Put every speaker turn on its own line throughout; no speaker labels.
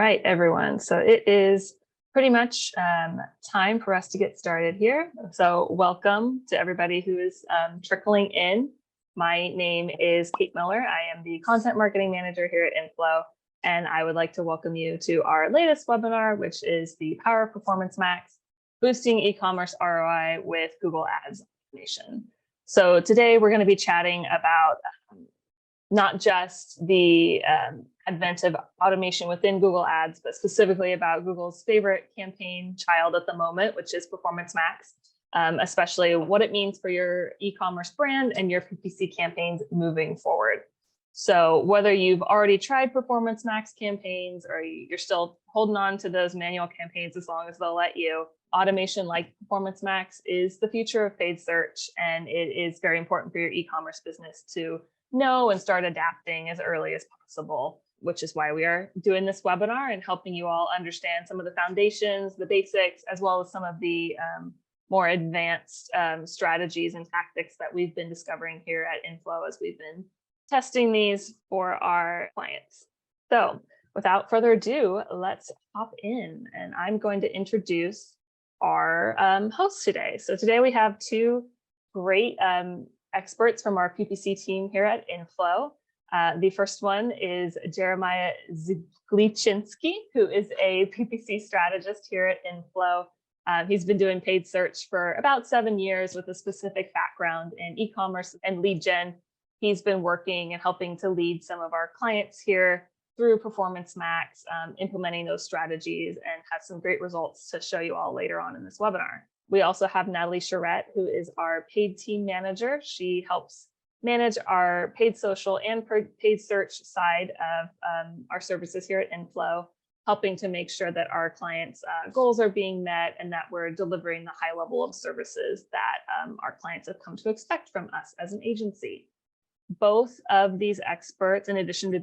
right, everyone. So it is pretty much time for us to get started here. So welcome to everybody who is trickling in. My name is Kate Miller. I am the content marketing manager here at Inflow, and I would like to welcome you to our latest webinar, which is the Power of Performance Max, Boosting E-commerce ROI with Google Ads Automation. So today we're going to be chatting about not just the advent of automation within Google Ads, but specifically about Google's favorite campaign child at the moment, which is Performance Max, especially what it means for your e-commerce brand and your PPC campaigns moving forward. So whether you've already tried Performance Max campaigns or you're still holding on to those manual campaigns as long as they'll let you, automation like Performance Max is the future of paid search, and it is very important for your e-commerce business to know and start adapting as early as possible, which is why we are doing this webinar and helping you all understand some of the foundations, the basics, as well as some of the more advanced strategies and tactics that we've been discovering here at Inflow as we've been testing these for our clients. So without further ado, let's hop in, and I'm going to introduce our hosts today. So today we have two great experts from our PPC team here at Inflow. The first one is Jeremiah Zglichinski, who is a PPC strategist here at Inflow. He's been doing paid search for about 7 years with a specific background in e-commerce and lead gen. He's been working and helping to lead some of our clients here through Performance Max, implementing those strategies, and has some great results to show you all later on in this webinar. We also have Natalie Charette, who is our paid team manager. She helps manage our paid social and paid search side of our services here at Inflow, helping to make sure that our clients' goals are being met and that we're delivering the high level of services that our clients have come to expect from us as an agency. Both of these experts, in addition to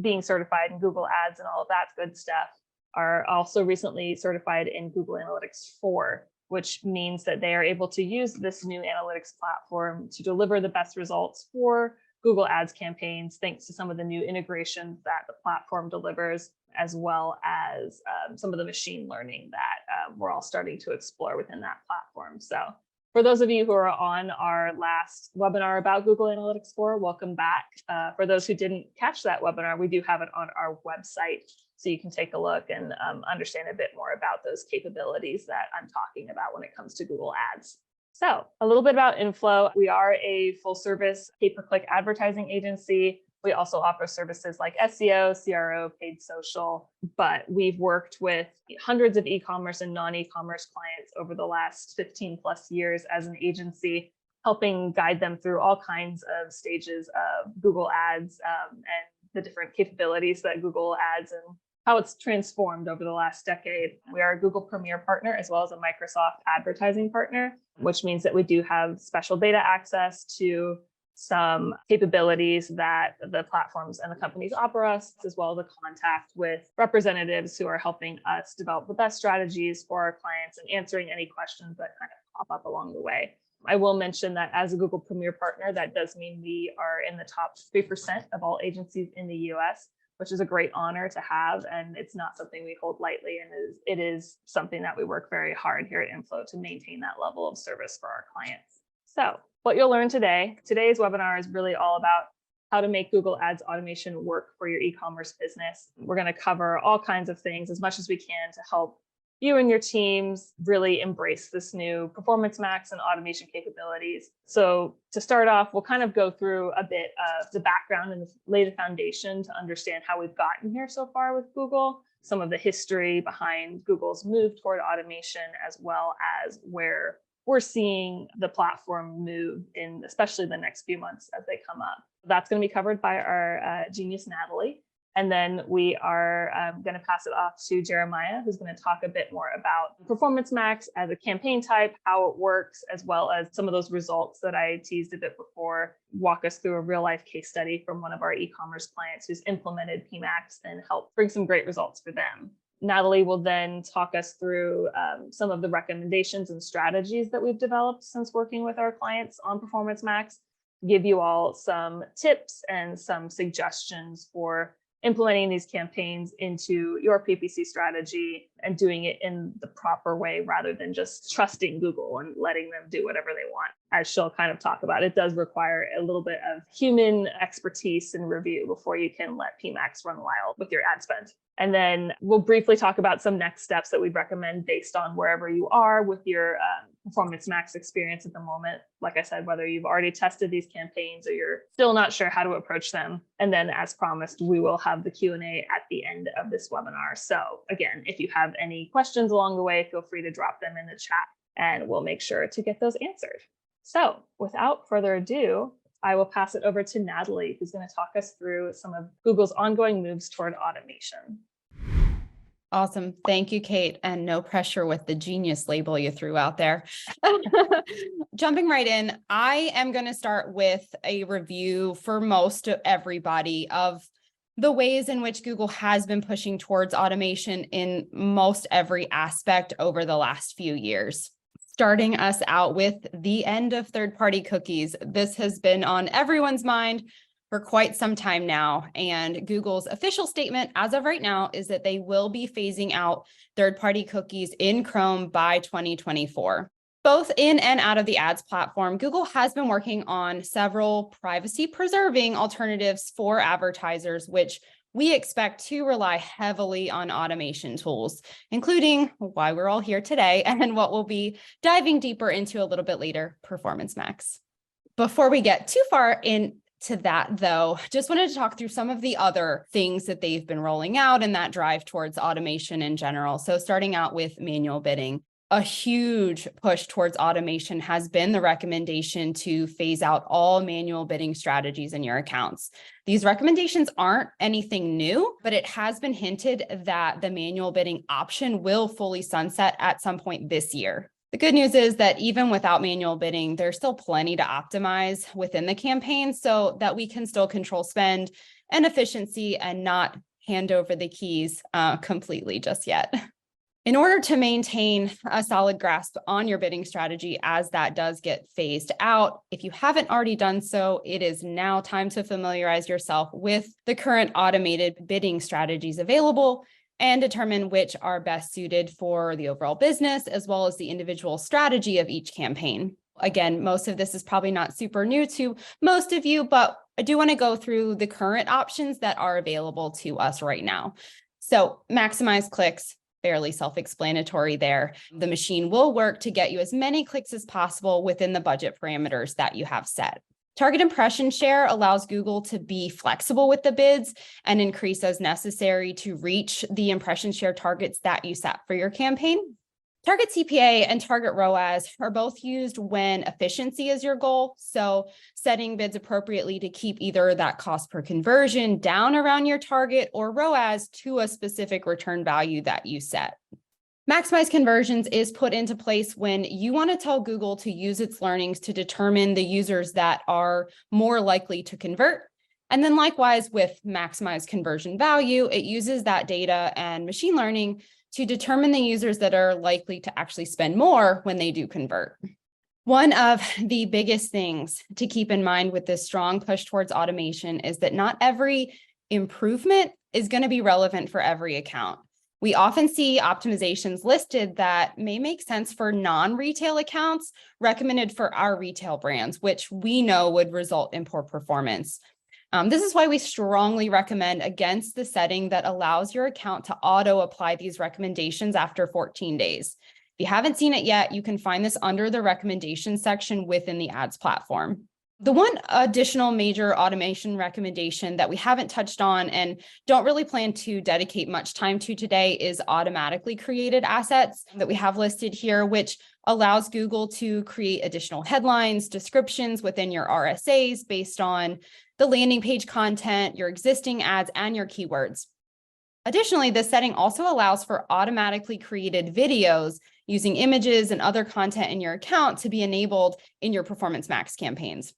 being certified in Google Ads and all of that good stuff, are also recently certified in Google Analytics 4, which means that they are able to use this new analytics platform to deliver the best results for Google Ads campaigns, thanks to some of the new integrations that the platform delivers, as well as some of the machine learning that we're all starting to explore within that platform. So for those of you who are on our last webinar about Google Analytics 4, welcome back. For those who didn't catch that webinar, we do have it on our website, so you can take a look and understand a bit more about those capabilities that I'm talking about when it comes to Google Ads. So a little bit about Inflow. We are a full service pay-per-click advertising agency. We also offer services like SEO, CRO, paid social, but we've worked with hundreds of e-commerce and non-e-commerce clients over the last 15 plus years as an agency, helping guide them through all kinds of stages of Google Ads and the different capabilities that Google Ads and how it's transformed over the last decade. We are a Google Premier partner as well as a Microsoft advertising partner, which means that we do have special data access to some capabilities that the platforms and the companies offer us, as well as a contact with representatives who are helping us develop the best strategies for our clients and answering any questions that kind of pop up along the way. I will mention that as a Google Premier partner, that does mean we are in the top 3% of all agencies in the US, which is a great honor to have. And it's not something we hold lightly. And it is something that we work very hard here at Inflow to maintain that level of service for our clients. So what you'll learn today's webinar is really all about how to make Google Ads automation work for your e-commerce business. We're going to cover all kinds of things as much as we can to help you and your teams really embrace this new Performance Max and automation capabilities. So to start off, we'll kind of go through a bit of the background and lay the foundation to understand how we've gotten here so far with Google, some of the history behind Google's move toward automation, as well as where we're seeing the platform move in especially the next few months as they come up. That's going to be covered by our genius, Natalie. And then we are going to pass it off to Jeremiah, who's going to talk a bit more about Performance Max as a campaign type, how it works, as well as some of those results that I teased a bit before, walk us through a real life case study from one of our e-commerce clients who's implemented PMax and helped bring some great results for them. Natalie will then talk us through some of the recommendations and strategies that we've developed since working with our clients on Performance Max, give you all some tips and some suggestions for implementing these campaigns into your PPC strategy and doing it in the proper way rather than just trusting Google and letting them do whatever they want. As she'll kind of talk about, it does require a little bit of human expertise and review before you can let PMax run wild with your ad spend. And then we'll briefly talk about some next steps that we'd recommend based on wherever you are with your Performance Max experience at the moment. Like I said, whether you've already tested these campaigns or you're still not sure how to approach them. And then as promised, we will have the Q&A at the end of this webinar. So again, if you have any questions along the way, feel free to drop them in the chat and we'll make sure to get those answered. So without further ado, I will pass it over to Natalie, who's going to talk us through some of Google's ongoing moves toward automation.
Awesome. Thank you, Kate. And no pressure with the genius label you threw out there. Jumping right in, I am going to start with a review for most of everybody of the ways in which Google has been pushing towards automation in most every aspect over the last few years. Starting us out with the end of third-party cookies. This has been on everyone's mind for quite some time now. And Google's official statement as of right now is that they will be phasing out third-party cookies in Chrome by 2024. Both in and out of the ads platform, Google has been working on several privacy-preserving alternatives for advertisers, which we expect to rely heavily on automation tools, including why we're all here today and what we'll be diving deeper into a little bit later, Performance Max. Before we get too far into that, though, just wanted to talk through some of the other things that they've been rolling out and that drive towards automation in general. So starting out with manual bidding. A huge push towards automation has been the recommendation to phase out all manual bidding strategies in your accounts. These recommendations aren't anything new, but it has been hinted that the manual bidding option will fully sunset at some point this year. The good news is that even without manual bidding, there's still plenty to optimize within the campaign so that we can still control spend and efficiency and not hand over the keys completely just yet. In order to maintain a solid grasp on your bidding strategy as that does get phased out, if you haven't already done so, it is now time to familiarize yourself with the current automated bidding strategies available and determine which are best suited for the overall business as well as the individual strategy of each campaign. Again, most of this is probably not super new to most of you, but I do want to go through the current options that are available to us right now. So maximize clicks. Fairly self-explanatory there. The machine will work to get you as many clicks as possible within the budget parameters that you have set. Target impression share allows Google to be flexible with the bids and increase as necessary to reach the impression share targets that you set for your campaign. Target CPA and target ROAS are both used when efficiency is your goal. So setting bids appropriately to keep either that cost per conversion down around your target or ROAS to a specific return value that you set. Maximize conversions is put into place when you want to tell Google to use its learnings to determine the users that are more likely to convert. And then likewise with maximize conversion value, it uses that data and machine learning to determine the users that are likely to actually spend more when they do convert. One of the biggest things to keep in mind with this strong push towards automation is that not every improvement is going to be relevant for every account. We often see optimizations listed that may make sense for non-retail accounts recommended for our retail brands, which we know would result in poor performance. This is why we strongly recommend against the setting that allows your account to auto-apply these recommendations after 14 days. If you haven't seen it yet, you can find this under the recommendations section within the ads platform. The one additional major automation recommendation that we haven't touched on and don't really plan to dedicate much time to today is automatically created assets that we have listed here, which allows Google to create additional headlines, descriptions within your RSAs based on the landing page content, your existing ads, and your keywords. Additionally, this setting also allows for automatically created videos using images and other content in your account to be enabled in your Performance Max campaigns.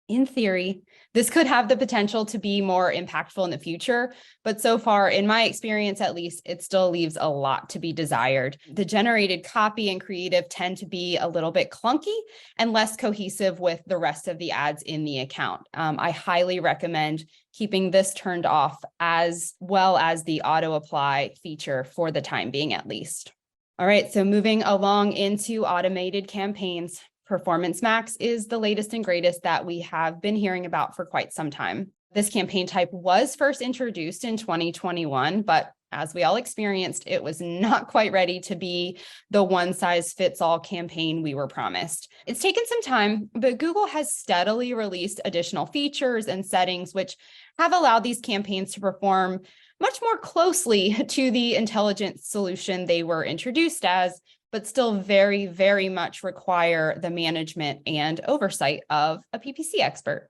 In theory, this could have the potential to be more impactful in the future, but so far, in my experience at least, it still leaves a lot to be desired. The generated copy and creative tend to be a little bit clunky and less cohesive with the rest of the ads in the account. I highly recommend keeping this turned off, as well as the auto apply feature for the time being at least. All right, so moving along into automated campaigns. Performance Max is the latest and greatest that we have been hearing about for quite some time. This campaign type was first introduced in 2021, but as we all experienced, it was not quite ready to be the one-size-fits-all campaign we were promised. It's taken some time, but Google has steadily released additional features and settings which have allowed these campaigns to perform much more closely to the intelligent solution they were introduced as, but still very, very much require the management and oversight of a PPC expert.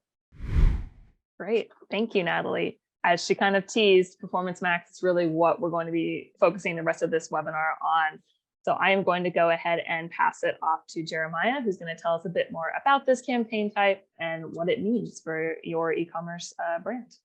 Great. Thank you, Natalie. As she kind of teased, Performance Max is really what we're going to be focusing the rest of this webinar on. So I am going to go ahead and pass it off to Jeremiah, who's going to tell us a bit more about this campaign type and what it means for your e-commerce brand.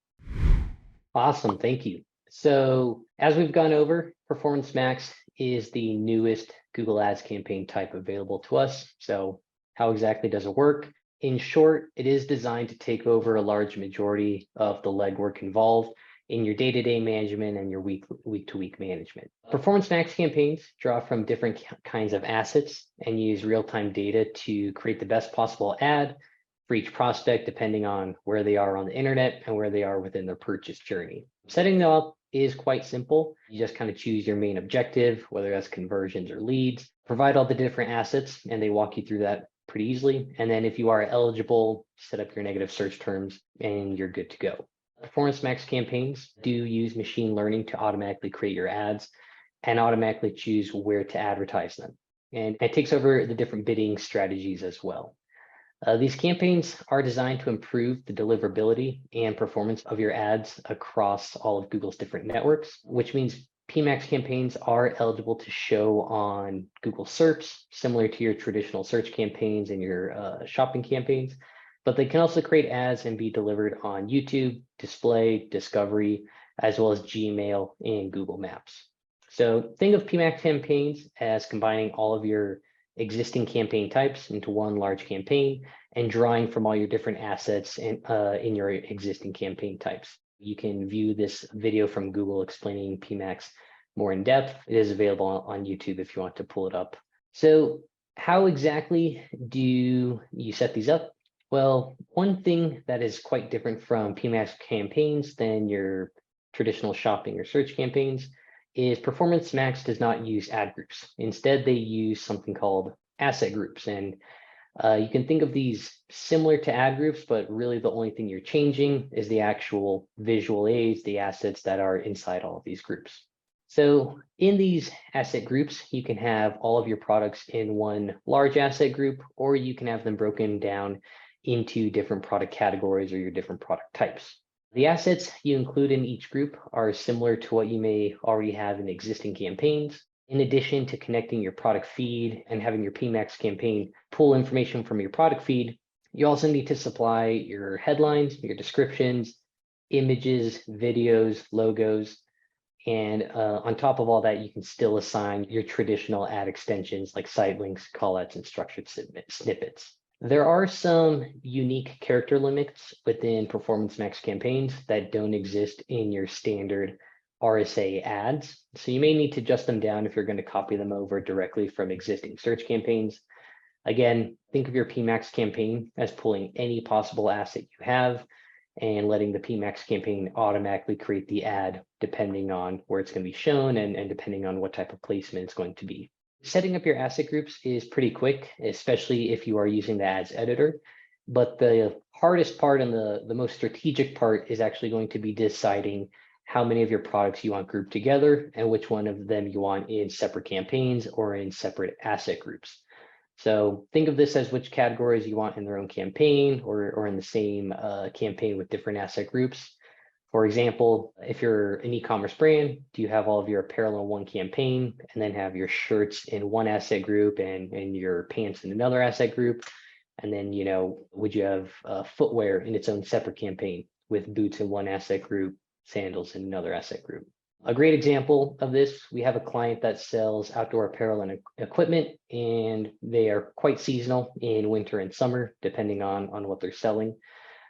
Awesome. Thank you. So as we've gone over, Performance Max is the newest Google Ads campaign type available to us. So how exactly does it work? In short, it is designed to take over a large majority of the legwork involved in your day-to-day management and your week-to-week management. Performance Max campaigns draw from different kinds of assets and use real-time data to create the best possible ad for each prospect, depending on where they are on the internet and where they are within their purchase journey. Setting them up is quite simple. You just kind of choose your main objective, whether that's conversions or leads, provide all the different assets, and they walk you through that pretty easily. And then if you are eligible, set up your negative search terms and you're good to go. Performance Max campaigns do use machine learning to automatically create your ads and automatically choose where to advertise them. And it takes over the different bidding strategies as well. These campaigns are designed to improve the deliverability and performance of your ads across all of Google's different networks, which means PMax campaigns are eligible to show on Google Search, similar to your traditional search campaigns and your shopping campaigns, but they can also create ads and be delivered on YouTube, Display, Discovery, as well as Gmail and Google Maps. So think of PMax campaigns as combining all of your existing campaign types into one large campaign and drawing from all your different assets in your existing campaign types. You can view this video from Google explaining PMax more in depth. It is available on YouTube if you want to pull it up. So how exactly do you set these up? Well, one thing that is quite different from PMax campaigns than your traditional shopping or search campaigns is Performance Max does not use ad groups. Instead, they use something called asset groups. And you can think of these similar to ad groups, but really the only thing you're changing is the actual visual aids, the assets that are inside all of these groups. So in these asset groups, you can have all of your products in one large asset group, or you can have them broken down into different product categories or your different product types. The assets you include in each group are similar to what you may already have in existing campaigns. In addition to connecting your product feed and having your PMax campaign pull information from your product feed, you also need to supply your headlines, your descriptions, images, videos, logos, and on top of all that, you can still assign your traditional ad extensions like site links, callouts, and structured snippets. There are some unique character limits within Performance Max campaigns that don't exist in your standard RSA ads. So you may need to adjust them down if you're going to copy them over directly from existing search campaigns. Again, think of your PMax campaign as pulling any possible asset you have and letting the PMax campaign automatically create the ad depending on where it's going to be shown and depending on what type of placement it's going to be. Setting up your asset groups is pretty quick, especially if you are using the ads editor. But the hardest part and the most strategic part is actually going to be deciding how many of your products you want grouped together and which one of them you want in separate campaigns or in separate asset groups. So think of this as which categories you want in their own campaign or in the same campaign with different asset groups. For example, if you're an e-commerce brand, do you have all of your apparel in one campaign and then have your shirts in one asset group and your pants in another asset group? And then, would you have footwear in its own separate campaign with boots in one asset group, sandals in another asset group? A great example of this, we have a client that sells outdoor apparel and equipment, and they are quite seasonal in winter and summer, depending on what they're selling.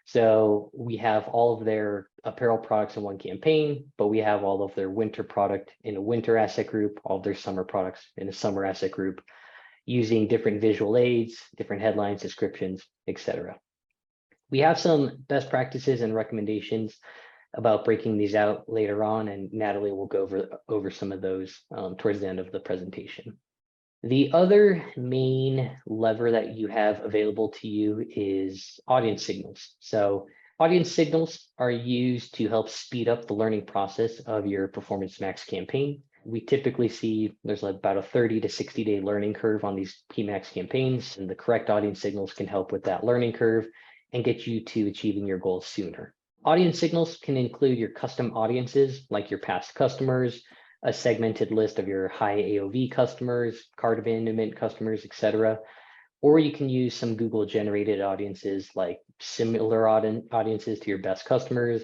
So we have all of their apparel products in one campaign, but we have all of their winter product in a winter asset group, all of their summer products in a summer asset group, using different visual aids, different headlines, descriptions, etc. We have some best practices and recommendations about breaking these out later on, and Natalie will go over some of those towards the end of the presentation. The other main lever that you have available to you is audience signals. So audience signals are used to help speed up the learning process of your Performance Max campaign. We typically see there's about a 30 to 60-day learning curve on these PMax campaigns, and the correct audience signals can help with that learning curve and get you to achieving your goals sooner. Audience signals can include your custom audiences, like your past customers, a segmented list of your high AOV customers, cart abandonment customers, etc. Or you can use some Google generated audiences like similar audiences to your best customers,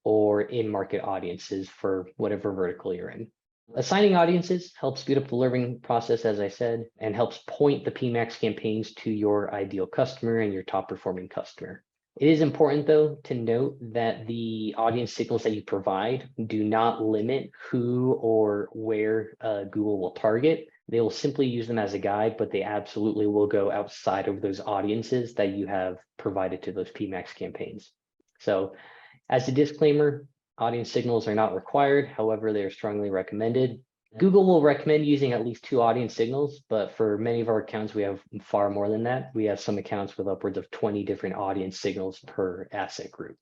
or in-market audiences for whatever vertical you're in. Assigning audiences helps speed up the learning process, as I said, and helps point the PMax campaigns to your ideal customer and your top performing customer. It is important, though, to note that the audience signals that you provide do not limit who or where Google will target. They will simply use them as a guide, but they absolutely will go outside of those audiences that you have provided to those PMax campaigns. So as a disclaimer, audience signals are not required. However, they are strongly recommended. Google will recommend using at least 2 audience signals, but for many of our accounts, we have far more than that. We have some accounts with upwards of 20 different audience signals per asset group.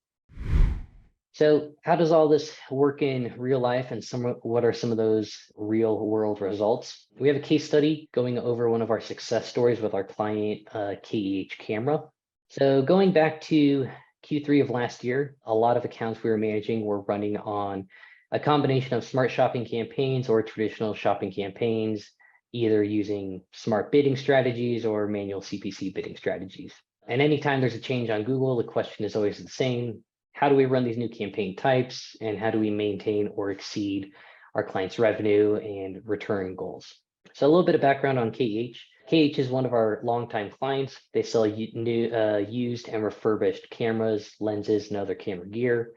So how does all this work in real life, and what are some of those real world results? We have a case study going over one of our success stories with our client, KEH Camera. So going back to Q3 of last year, a lot of accounts we were managing were running on a combination of smart shopping campaigns or traditional shopping campaigns, either using smart bidding strategies or manual CPC bidding strategies. And anytime there's a change on Google, the question is always the same: how do we run these new campaign types, and how do we maintain or exceed our clients' revenue and return goals? So a little bit of background on KH. KH is one of our longtime clients. They sell used and refurbished cameras, lenses, and other camera gear.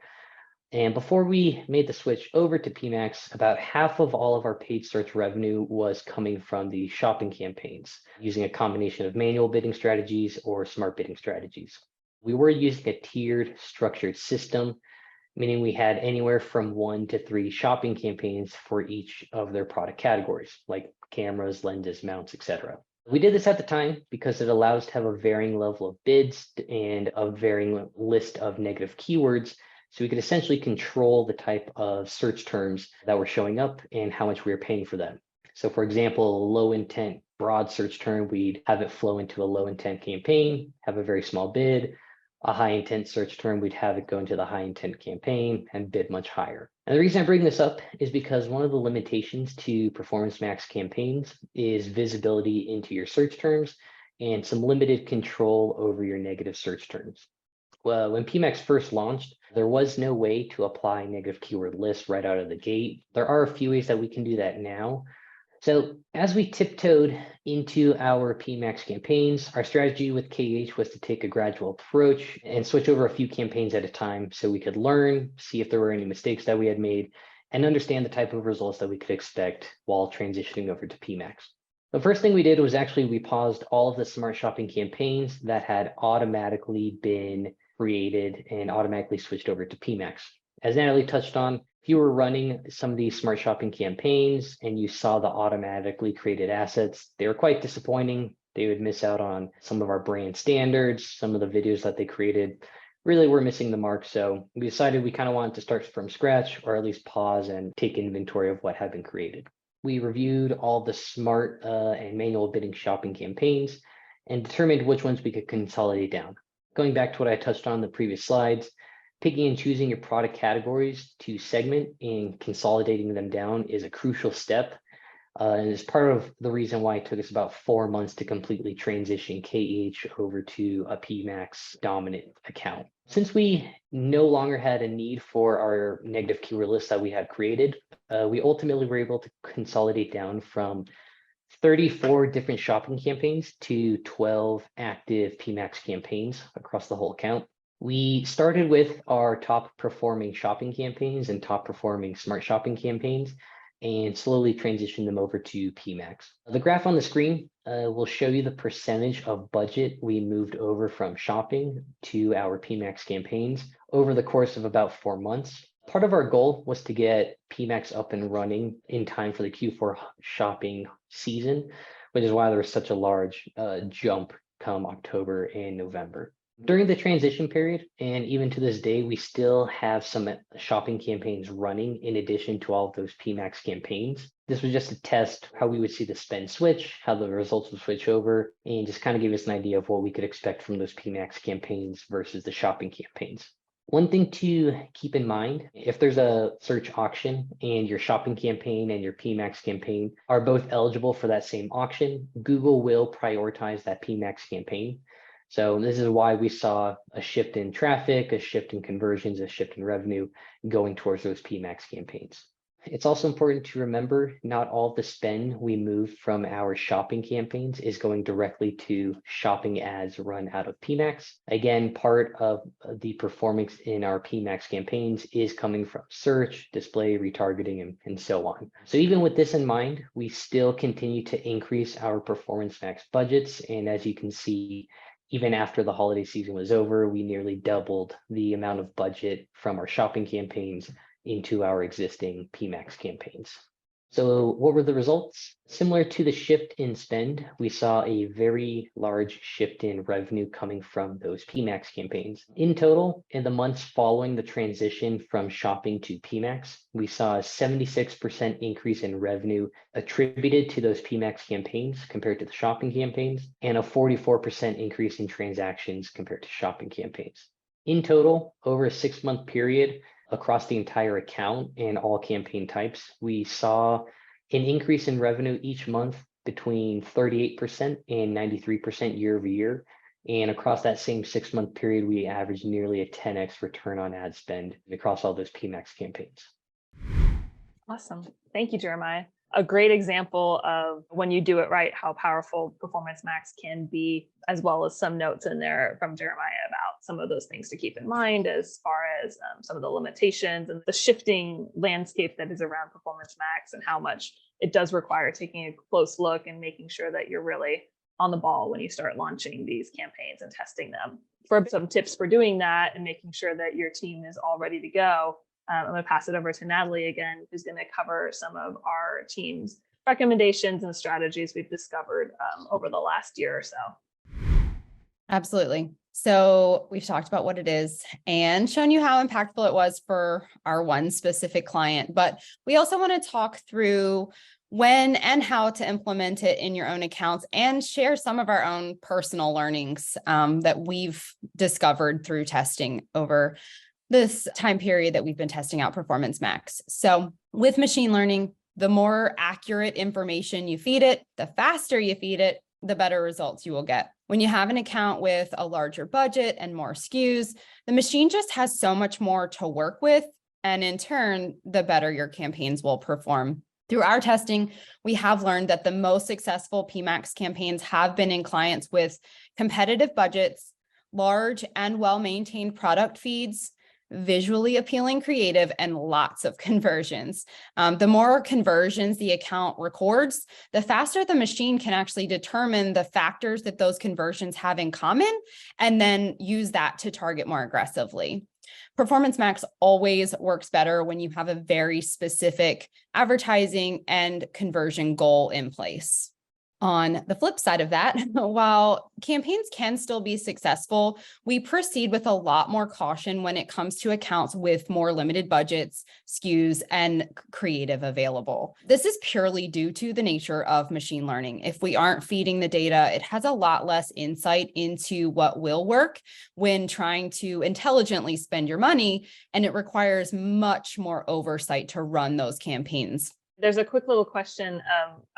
And before we made the switch over to PMax, about half of all of our paid search revenue was coming from the shopping campaigns, using a combination of manual bidding strategies or smart bidding strategies. We were using a tiered structured system, meaning we had anywhere from 1 to 3 shopping campaigns for each of their product categories, like cameras, lenses, mounts, etc. We did this at the time because it allows us to have a varying level of bids and a varying list of negative keywords, so we could essentially control the type of search terms that were showing up and how much we were paying for them. So for example, a low intent broad search term, we'd have it flow into a low intent campaign, have a very small bid. A high intent search term, we'd have it go into the high intent campaign and bid much higher. And the reason I bring this up is because one of the limitations to Performance Max campaigns is visibility into your search terms and some limited control over your negative search terms. Well, when PMax first launched, there was no way to apply negative keyword lists right out of the gate. There are a few ways that we can do that now. So as we tiptoed into our PMax campaigns, our strategy with KH was to take a gradual approach and switch over a few campaigns at a time so we could learn, see if there were any mistakes that we had made, and understand the type of results that we could expect while transitioning over to PMax. The first thing we did was we paused all of the smart shopping campaigns that had automatically been created and automatically switched over to PMax. As Natalie touched on, if you were running some of these smart shopping campaigns and you saw the automatically created assets, they were quite disappointing. They would miss out on some of our brand standards. Some of the videos that they created really were missing the mark. So we decided we kind of wanted to start from scratch, or at least pause and take inventory of what had been created. We reviewed all the smart and manual bidding shopping campaigns and determined which ones we could consolidate down. Going back to what I touched on in the previous slides, picking and choosing your product categories to segment and consolidating them down is a crucial step. And it's part of the reason why it took us about 4 months to completely transition KH over to a PMax dominant account. Since we no longer had a need for our negative keyword list that we had created, we ultimately were able to consolidate down from 34 different shopping campaigns to 12 active PMax campaigns across the whole account. We started with our top performing shopping campaigns and top performing smart shopping campaigns and slowly transitioned them over to PMax. The graph on the screen will show you the percentage of budget we moved over from shopping to our PMax campaigns over the course of about 4 months. Part of our goal was to get PMax up and running in time for the Q4 shopping season, which is why there was such a large jump come October and November. During the transition period, and even to this day, we still have some shopping campaigns running in addition to all of those PMax campaigns. This was just to test how we would see the spend switch, how the results would switch over, and just kind of give us an idea of what we could expect from those PMax campaigns versus the shopping campaigns. One thing to keep in mind, if there's a search auction and your shopping campaign and your PMax campaign are both eligible for that same auction, Google will prioritize that PMax campaign. So this is why we saw a shift in traffic, a shift in conversions, a shift in revenue going towards those PMax campaigns. It's also important to remember not all of the spend we move from our shopping campaigns is going directly to shopping ads run out of PMax. Again, part of the performance in our PMax campaigns is coming from search, display, retargeting, and so on. So even with this in mind, we still continue to increase our Performance Max budgets. And as you can see, even after the holiday season was over, we nearly doubled the amount of budget from our shopping campaigns into our existing PMax campaigns. So what were the results? Similar to the shift in spend, we saw a very large shift in revenue coming from those PMax campaigns. In total, in the months following the transition from shopping to PMax, we saw a 76% increase in revenue attributed to those PMax campaigns compared to the shopping campaigns, and a 44% increase in transactions compared to shopping campaigns. In total, over a 6-month period, across the entire account and all campaign types, we saw an increase in revenue each month between 38% and 93% year over year. And across that same 6-month period, we averaged nearly a 10x return on ad spend across all those PMax campaigns.
Awesome. Thank you, Jeremiah. A great example of when you do it right, how powerful Performance Max can be, as well as some notes in there from Jeremiah about some of those things to keep in mind as far as some of the limitations and the shifting landscape that is around Performance Max and how much it does require taking a close look and making sure that you're really on the ball when you start launching these campaigns and testing them. For some tips for doing that and making sure that your team is all ready to go, I'm going to pass it over to Natalie again, who's going to cover some of our team's recommendations and strategies we've discovered over the last year or so.
Absolutely. So we've talked about what it is and shown you how impactful it was for our one specific client, but we also want to talk through when and how to implement it in your own accounts and share some of our own personal learnings that we've discovered through testing over this time period that we've been testing out Performance Max. So with machine learning, the more accurate information you feed it, the faster you feed it, the better results you will get. When you have an account with a larger budget and more SKUs, the machine just has so much more to work with. And in turn, the better your campaigns will perform. Through our testing, we have learned that the most successful PMax campaigns have been in clients with competitive budgets, large and well-maintained product feeds, visually appealing creative, and lots of conversions. The more conversions the account records, the faster the machine can actually determine the factors that those conversions have in common, and then use that to target more aggressively. Performance Max always works better when you have a very specific advertising and conversion goal in place. On the flip side of that, while campaigns can still be successful, we proceed with a lot more caution when it comes to accounts with more limited budgets, SKUs, and creative available. This is purely due to the nature of machine learning. If we aren't feeding the data, it has a lot less insight into what will work when trying to intelligently spend your money, and it requires much more oversight to run those campaigns.
There's a quick little question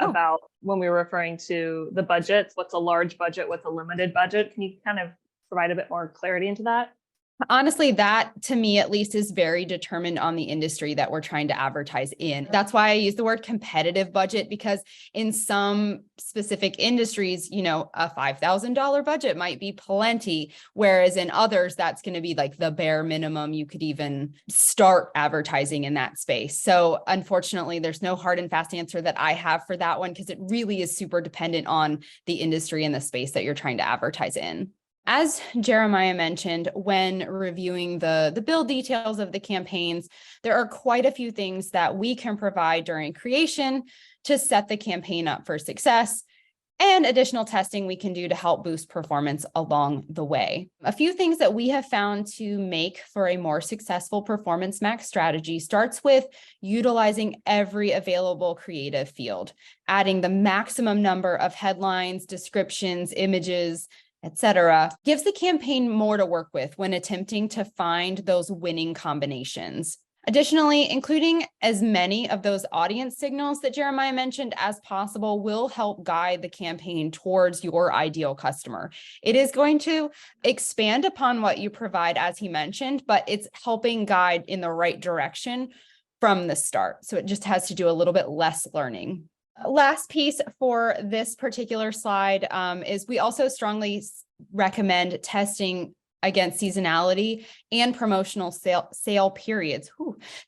Oh.
about when we were referring to the budgets. What's a large budget? What's a limited budget? Can you kind of provide a bit more clarity into that?
Honestly, that to me at least is very determined on the industry that we're trying to advertise in. That's why I use the word competitive budget, because in some specific industries, a $5,000 budget might be plenty, whereas in others, that's going to be like the bare minimum you could even start advertising in that space. So unfortunately, there's no hard and fast answer that I have for that one, because it really is super dependent on the industry and the space that you're trying to advertise in. As Jeremiah mentioned, when reviewing the build details of the campaigns, there are quite a few things that we can provide during creation to set the campaign up for success, and additional testing we can do to help boost performance along the way. A few things that we have found to make for a more successful Performance Max strategy starts with utilizing every available creative field, adding the maximum number of headlines, descriptions, images, etc., gives the campaign more to work with when attempting to find those winning combinations. Additionally, including as many of those audience signals that Jeremiah mentioned as possible will help guide the campaign towards your ideal customer. It is going to expand upon what you provide, as he mentioned, but it's helping guide in the right direction from the start. So it just has to do a little bit less learning. Last piece for this particular slide is we also strongly recommend testing against seasonality and promotional sale periods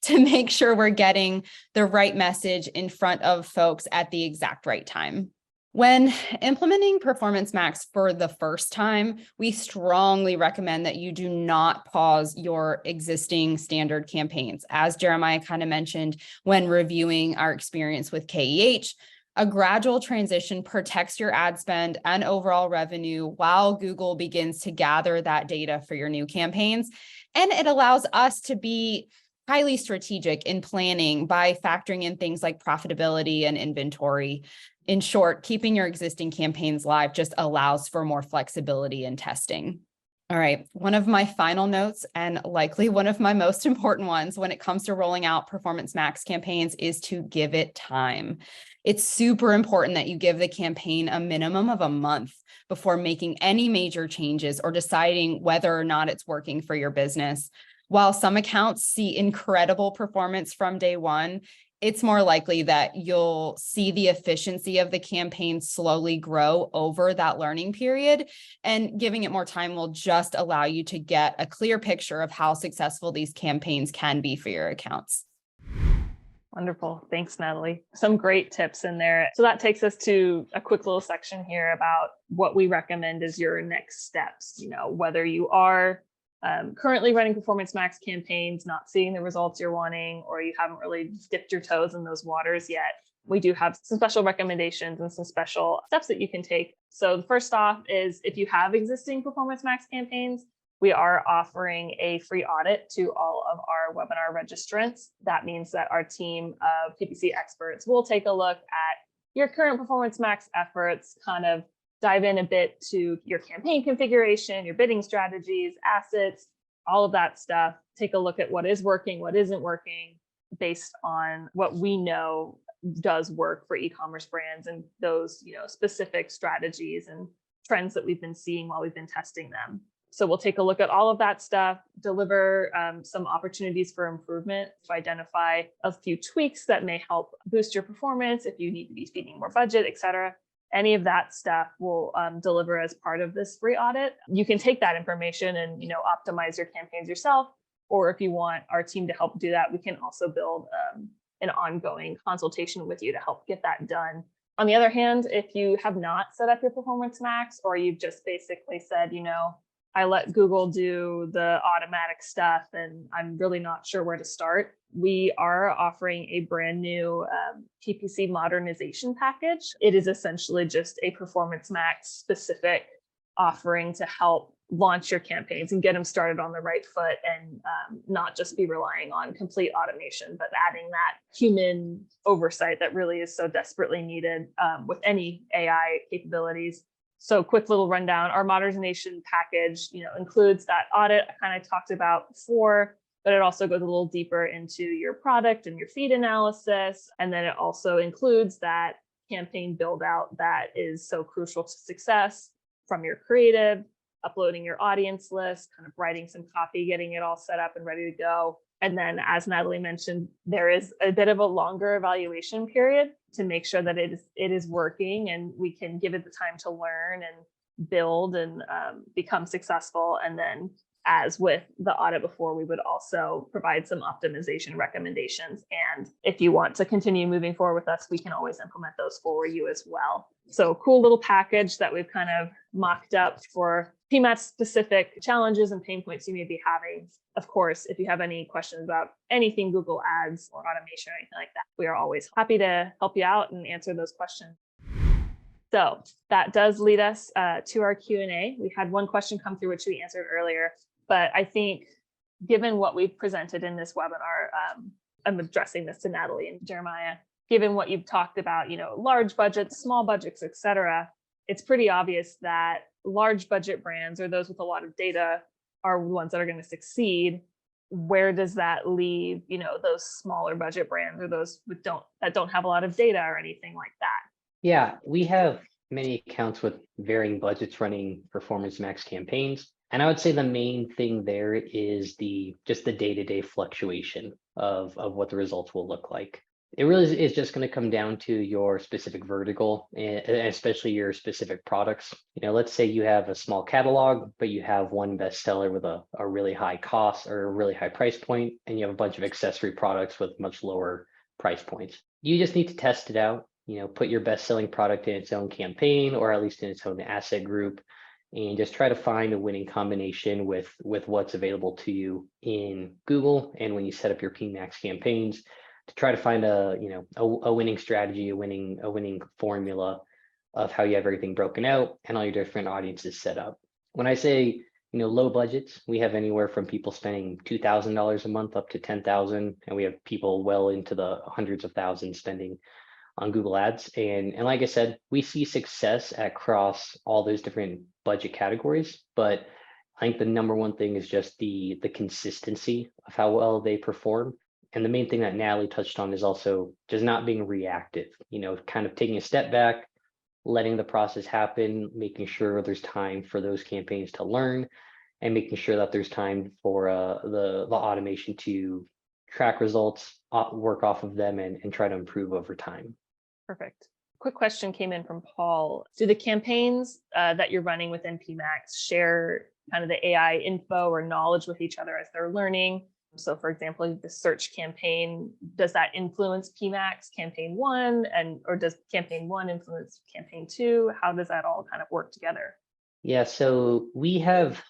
to make sure we're getting the right message in front of folks at the exact right time. When implementing Performance Max for the first time, we strongly recommend that you do not pause your existing standard campaigns. As Jeremiah kind of mentioned when reviewing our experience with KEH, a gradual transition protects your ad spend and overall revenue while Google begins to gather that data for your new campaigns. And it allows us to be highly strategic in planning by factoring in things like profitability and inventory. In short, keeping your existing campaigns live just allows for more flexibility in testing. All right, one of my final notes, and likely one of my most important ones when it comes to rolling out Performance Max campaigns, is to give it time. It's super important that you give the campaign a minimum of a month before making any major changes or deciding whether or not it's working for your business. While some accounts see incredible performance from day one, it's more likely that you'll see the efficiency of the campaign slowly grow over that learning period, and giving it more time will just allow you to get a clear picture of how successful these campaigns can be for your accounts.
Wonderful. Thanks, Natalie. Some great tips in there. So that takes us to a quick little section here about what we recommend as your next steps. Whether you are currently running Performance Max campaigns, not seeing the results you're wanting, or you haven't really dipped your toes in those waters yet, we do have some special recommendations and some special steps that you can take. So the first off is, if you have existing Performance Max campaigns, we are offering a free audit to all of our webinar registrants. That means that our team of PPC experts will take a look at your current Performance Max efforts, kind of dive in a bit to your campaign configuration, your bidding strategies, assets, all of that stuff. Take a look at what is working, what isn't working, based on what we know does work for e-commerce brands and those, specific strategies and trends that we've been seeing while we've been testing them. So we'll take a look at all of that stuff, deliver some opportunities for improvement to identify a few tweaks that may help boost your performance if you need to be feeding more budget, et cetera. Any of that stuff will deliver as part of this free audit. You can take that information and optimize your campaigns yourself, or if you want our team to help do that, we can also build an ongoing consultation with you to help get that done. On the other hand, if you have not set up your Performance Max, or you've just basically said, I let Google do the automatic stuff and I'm really not sure where to start, we are offering a brand new PPC modernization package. It is essentially just a Performance Max specific offering to help launch your campaigns and get them started on the right foot, and not just be relying on complete automation, but adding that human oversight that really is so desperately needed with any AI capabilities. So quick little rundown, our modernization package, includes that audit I kind of talked about before, but it also goes a little deeper into your product and your feed analysis. And then it also includes that campaign build out that is so crucial to success, from your creative, uploading your audience list, kind of writing some copy, getting it all set up and ready to go. And then, as Natalie mentioned, there is a bit of a longer evaluation period to make sure that it is working, and we can give it the time to learn and build and become successful. And then, as with the audit before, we would also provide some optimization recommendations. And if you want to continue moving forward with us, we can always implement those for you as well. So cool little package that we've kind of mocked up for PMax specific challenges and pain points you may be having. Of course, if you have any questions about anything Google Ads or automation or anything like that, we are always happy to help you out and answer those questions. So that does lead us to our Q&A. We had one question come through, which we answered earlier, but I think given what we've presented in this webinar, I'm addressing this to Natalie and Jeremiah, given what you've talked about, large budgets, small budgets, et cetera, it's pretty obvious that large budget brands, or those with a lot of data, are the ones that are going to succeed. Where does that leave, those smaller budget brands, or those that don't have a lot of data or anything like that?
Yeah, we have many accounts with varying budgets running Performance Max campaigns. And I would say the main thing there is just the day-to-day fluctuation of what the results will look like. It really is just going to come down to your specific vertical, and especially your specific products. Let's say you have a small catalog, but you have one bestseller with a really high cost or a really high price point, and you have a bunch of accessory products with much lower price points. You just need to test it out. Put your best-selling product in its own campaign, or at least in its own asset group, and just try to find a winning combination with what's available to you in Google. And when you set up your PMax campaigns, to try to find a winning strategy, a winning formula of how you have everything broken out and all your different audiences set up. When I say low budgets, we have anywhere from people spending $2,000 a month up to $10,000, and we have people well into the hundreds of thousands spending on Google Ads. And like I said, we see success across all those different budget categories, but I think the number one thing is just the consistency of how well they perform. And the main thing that Natalie touched on is also just not being reactive, kind of taking a step back, letting the process happen, making sure there's time for those campaigns to learn, and making sure that there's time for the automation to track results, work off of them, and try to improve over time.
Perfect. Quick question came in from Paul. Do the campaigns that you're running within PMax share kind of the AI info or knowledge with each other as they're learning? So for example, the search campaign, does that influence PMax campaign 1, or does campaign 1 influence campaign 2? How does that all kind of work together?
Yeah, so we have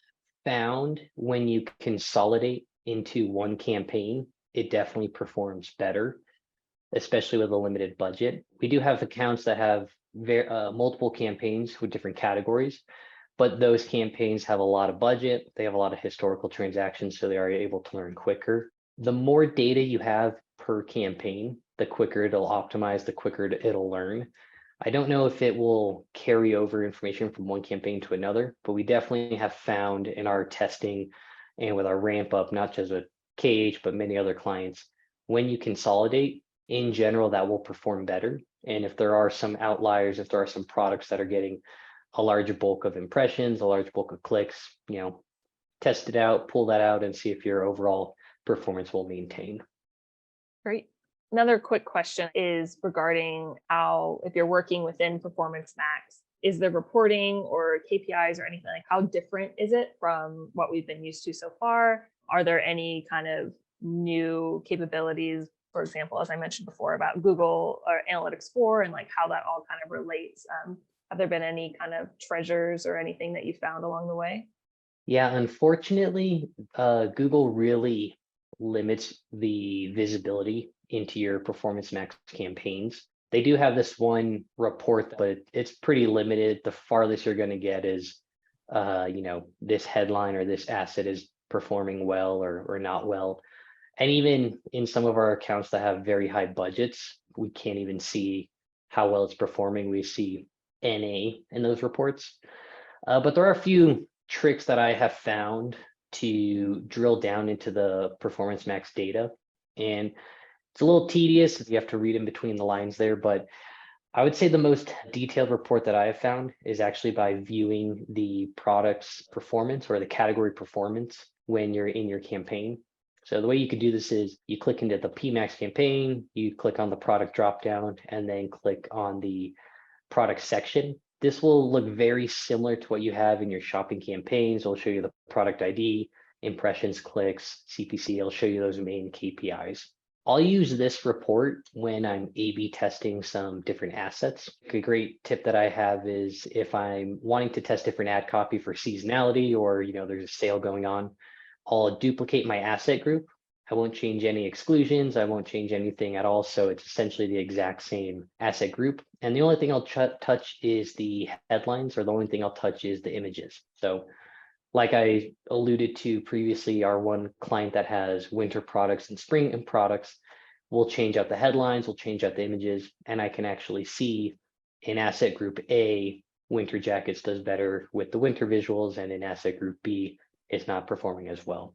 found when you consolidate into one campaign, it definitely performs better, especially with a limited budget. We do have accounts that have multiple campaigns with different categories, but those campaigns have a lot of budget. They have a lot of historical transactions, so they are able to learn quicker. The more data you have per campaign, the quicker it'll optimize, the quicker it'll learn. I don't know if it will carry over information from one campaign to another, but we definitely have found in our testing and with our ramp up, not just with KH, but many other clients, when you consolidate, in general, that will perform better. And if there are some outliers, if there are some products that are getting a larger bulk of impressions, a large bulk of clicks, test it out, pull that out, and see if your overall performance will maintain.
Great. Another quick question is regarding how, if you're working within Performance Max, is the reporting or KPIs or anything, like how different is it from what we've been used to so far? Are there any kind of new capabilities, for example, as I mentioned before, about Google or Analytics 4 and like how that all kind of relates? Have there been any kind of treasures or anything that you found along the way?
Yeah, unfortunately, Google really limits the visibility into your Performance Max campaigns. They do have this one report, but it's pretty limited. The farthest you're going to get is, this headline or this asset is performing well or not well. And even in some of our accounts that have very high budgets, we can't even see how well it's performing. We see NA in those reports. But there are a few tricks that I have found to drill down into the Performance Max data. And it's a little tedious if you have to read in between the lines there, but I would say the most detailed report that I have found is actually by viewing the product's performance or the category performance when you're in your campaign. So the way you could do this is you click into the PMax campaign, you click on the product dropdown, and then click on the product section. This will look very similar to what you have in your shopping campaigns. It'll show you the product ID, impressions, clicks, CPC. It'll show you those main KPIs. I'll use this report when I'm A/B testing some different assets. A great tip that I have is if I'm wanting to test different ad copy for seasonality or there's a sale going on, I'll duplicate my asset group. I won't change any exclusions. I won't change anything at all. So it's essentially the exact same asset group. And the only thing I'll touch is the headlines, or the only thing I'll touch is the images. So like I alluded to previously, our one client that has winter products and spring products will change out the headlines, will change out the images, and I can actually see in asset group A, winter jackets does better with the winter visuals, and in asset group B, it's not performing as well.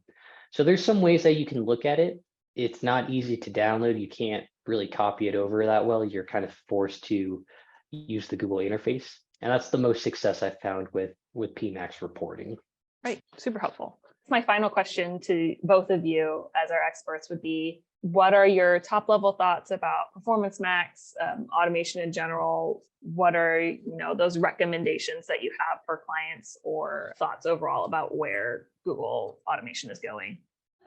So there's some ways that you can look at it. It's not easy to download. You can't really copy it over that well. You're kind of forced to use the Google interface. And that's the most success I've found with PMax reporting.
Right, super helpful. My final question to both of you as our experts would be, what are your top level thoughts about Performance Max, automation in general? What are those recommendations that you have for clients, or thoughts overall about where Google automation is going?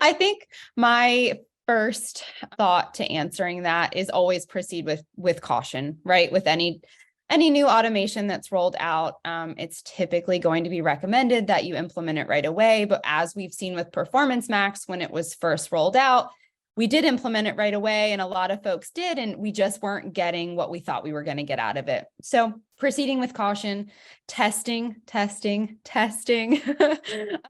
I think my first thought to answering that is always proceed with caution, right? With any new automation that's rolled out, it's typically going to be recommended that you implement it right away. But as we've seen with Performance Max, when it was first rolled out, we did implement it right away, and a lot of folks did, and we just weren't getting what we thought we were going to get out of it. So proceeding with caution, testing,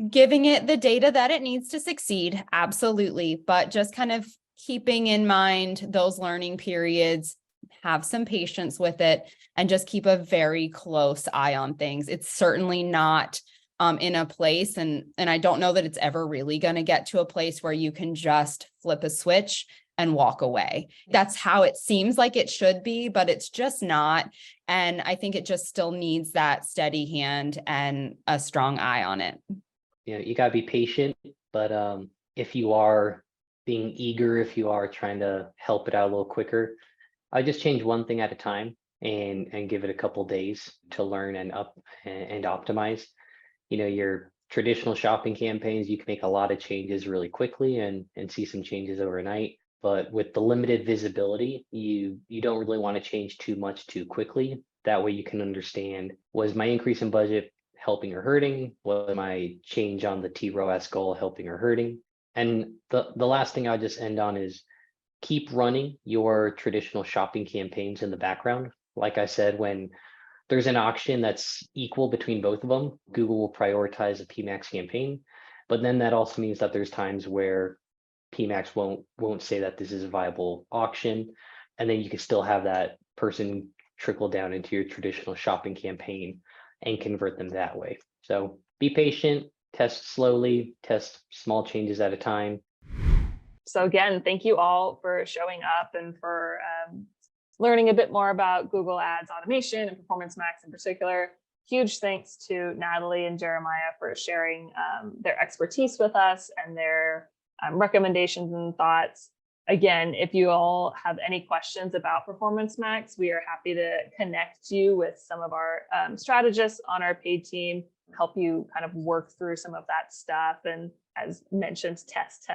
giving it the data that it needs to succeed, absolutely. But just kind of keeping in mind those learning periods, have some patience with it, and just keep a very close eye on things. It's certainly not in a place, and I don't know that it's ever really going to get to a place where you can just flip a switch and walk away. That's how it seems like it should be, but it's just not. And I think it just still needs that steady hand and a strong eye on it.
You got to be patient, but if you are being eager, if you are trying to help it out a little quicker, I just change one thing at a time and give it a couple days to learn and optimize. Your traditional shopping campaigns, you can make a lot of changes really quickly and see some changes overnight. But with the limited visibility, you don't really want to change too much too quickly. That way you can understand, was my increase in budget helping or hurting? Was my change on the TROAS goal helping or hurting? And the last thing I'll just end on is keep running your traditional shopping campaigns in the background. Like I said, when there's an auction that's equal between both of them, Google will prioritize a PMax campaign. But then that also means that there's times where PMax won't say that this is a viable auction. And then you can still have that person trickle down into your traditional shopping campaign and convert them that way. So be patient, test slowly, test small changes at a time.
So again, thank you all for showing up and for learning a bit more about Google Ads automation and Performance Max in particular. Huge thanks to Natalie and Jeremiah for sharing their expertise with us and their recommendations and thoughts. Again, if you all have any questions about Performance Max, we are happy to connect you with some of our strategists on our paid team, help you kind of work through some of that stuff. And as mentioned, test,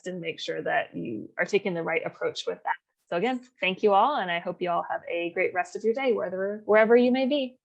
and make sure that you are taking the right approach with that. So again, thank you all. And I hope you all have a great rest of your day, wherever you may be.